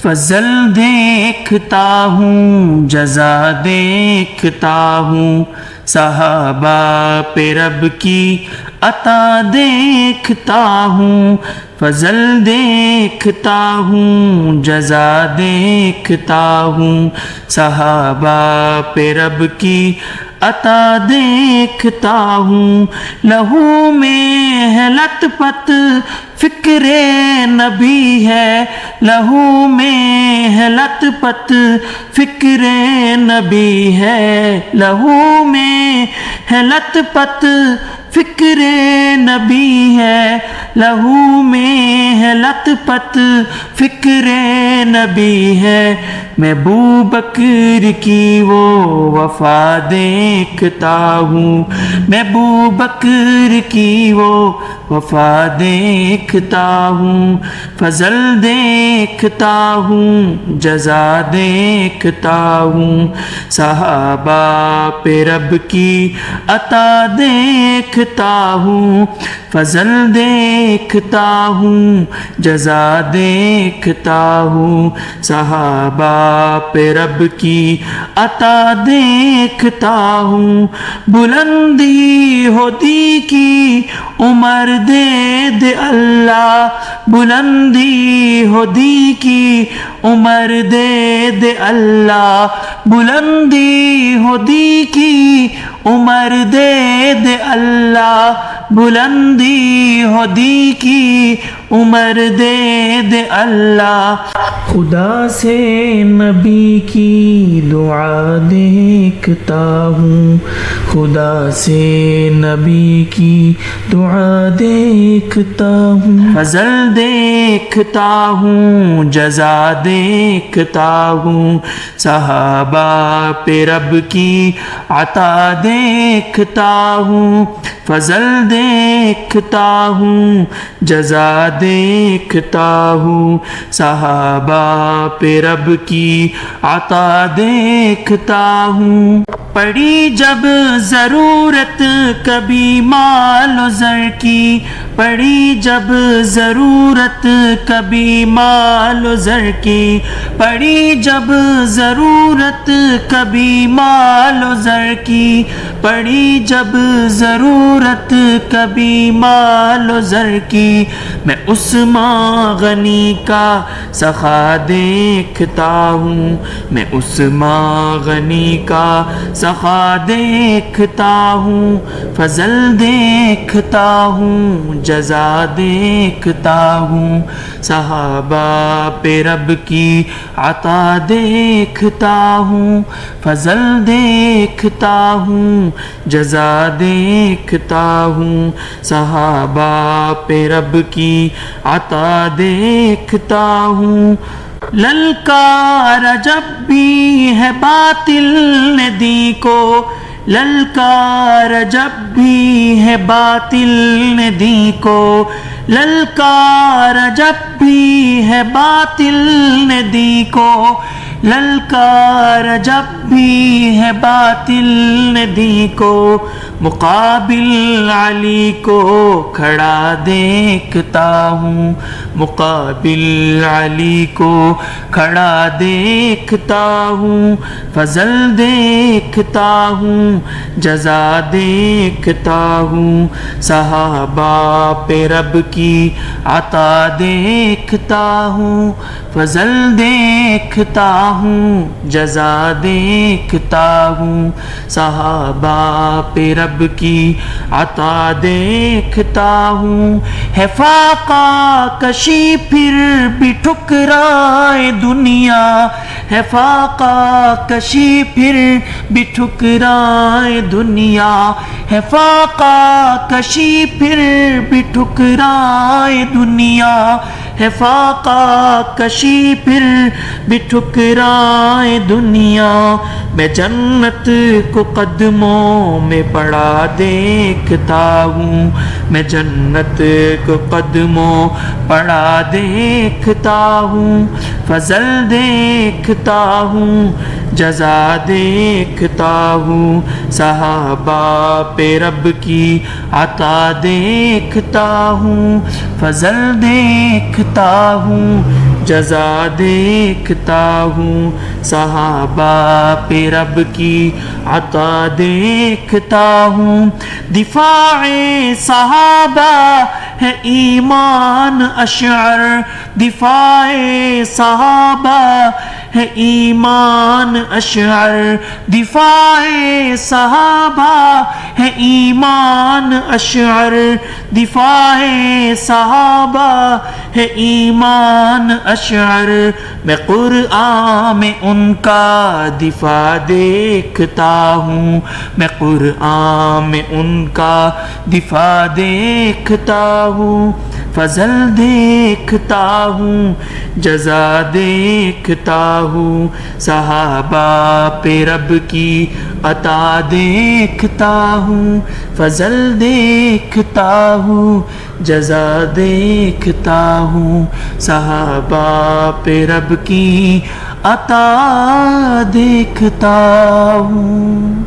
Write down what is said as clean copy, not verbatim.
فضل دیکھتا ہوں، جزا دیکھتا ہوں، صحابہ پہ رب کی عطا دیکھتا ہوں، فضل دیکھتا ہوں، جزا دیکھتا ہوں، صحابہ پہ رب کی عطا دیکھتا ہوں، لہو میں ہے لت پت فکر نبی ہے، لہو میں ہے لت پت فکر نبی ہے، لہو میں ہے لت پت فکر نبی ہے، لہو میں ہے لت پت فکر نبی ہے، میں ابو بکر کی وہ وفا دیکھتا ہوں، میں ابو بکر کی وہ وفا دیکھتا ہوں، فضل دیکھتا ہوں، جزا دیکھتا ہوں، صحابہ پہ رب کی عطا دیکھتا ہوں، فضل دیکھتا ہوں، جزا دیکھتا ہوں، صحابہ پہ رب کی عطا دیکھتا ہوں، بلندی ہو دی کی عمر دے دے اللہ، بلندی ہو دی کی عمر دے دے اللہ، بلندی ہو دی کی عمر دے دے اللہ، بلندی ہو دی کی عمر دے دے اللہ، خدا سے نبی کی دعا دیکھتا ہوں، خدا سے نبی کی دعا دیکھتا ہوں، فضل دیکھتا ہوں، جزا دیکھتا ہوں، صحابہ پہ رب کی عطا دیکھتا ہوں، فضل دیکھتا ہوں، جزا دیکھتا ہوں، صحابہ پہ رب کی عطا دیکھتا ہوں، پڑی جب ضرورت کبھی مال و زر کی، پڑی جب ضرورت کبھی مال و زر کی، پڑی جب ضرورت کبھی مال و زر کی، پڑی جب ضرورت کبھی مال و زر کی، میں عثمان غنی کا سخا دیکھتا ہوں، میں عثمان غنی کا سخا دیکھتا ہوں، فضل دیکھتا ہوں، جزا دیکھتا ہوں، صحابہ پہ رب کی عطا دیکھتا ہوں، فضل دیکھتا ہوں، جزا دیکھتا ہوں، صحابہ پہ رب کی عطا دیکھتا ہوں، للکار جب بھی ہے باطل نے دی کو، للکار جب بھی ہے باطل نے دی کو، للکار جب بھی ہے باطل نے دی کو، للکار جب بھی ہے باطل نے دی کو، مقابل علی کو کھڑا دیکھتا ہوں، مقابل علی کو کھڑا دیکھتا ہوں، فضل دیکھتا ہوں، جزا دیکھتا ہوں، صحابہ پہ رب کی عطا دیکھتا ہوں، فضل دیکھتا ہوں، جزا دیکھتا ہوں، صحابہ پہ رب کی عطا دیکھتا ہوں، ہے فاقہ کشی پھر بھی ٹھکرائے دنیا، ہے فاقہ کشی پھر بھی ٹھکرائے دنیا، ہے فاقہ کشی پھر بھی ٹھکرائے دنیا، ہے فاقہ کشی پھر بھی ٹھکرائے دنیا، میں جنت کو قدموں میں پڑا دیکھتا ہوں، میں جنت کو قدموں پڑا دیکھتا ہوں، فضل دیکھتا ہوں، جزا دیکھتا ہوں، صحابہ پہ رب کی عطا دیکھتا ہوں، فضل دیکھتا ہوں، جزا دیکھتا ہوں، صحابہ پہ رب کی عطا دیکھتا ہوں، دفاع صحابہ ہے ایمان اشعر، دفاع صحابہ ہے ایمان اشعر، دفاع صحابہ ہے ایمان اشعر، دفاع صحابہ ہے ایمان اشعر، میں قرآن میں ان کا دفاع دیکھتا ہوں، میں قرآن میں ان کا دفاع دیکھتا ہوں، فضل دیکھتا ہوں، جزا دیکھتا ہوں، صحابہ پہ رب کی عطا دیکھتا ہوں، فضل دیکھتا ہوں، جزا دیکھتا ہوں، صحابہ پہ رب کی عطا دیکھتا ہوں۔